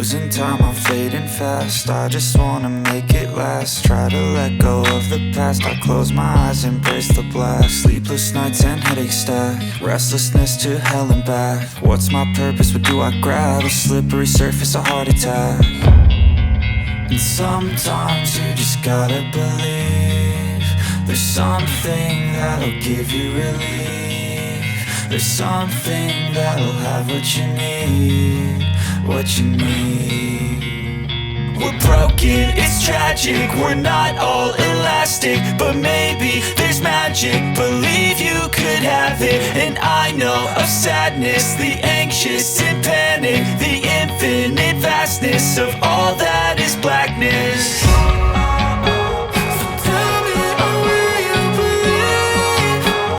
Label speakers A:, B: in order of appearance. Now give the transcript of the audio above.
A: losing time, I'm fading fast. I just wanna make it last. Try to let go of the past. I close my eyes, embrace the blast. Sleepless nights and headaches stack. Restlessness to hell and back. What's my purpose, what do I grab? A slippery surface, a heart attack. And sometimes you just gotta believe there's something that'll give you relief. There's something that'll have what you need, what you need. We're broken, it's tragic, we're not all elastic, but maybe there's magic. Believe you could have it. And I know of sadness, the anxious and panic, the infinite vastness of all that is blackness.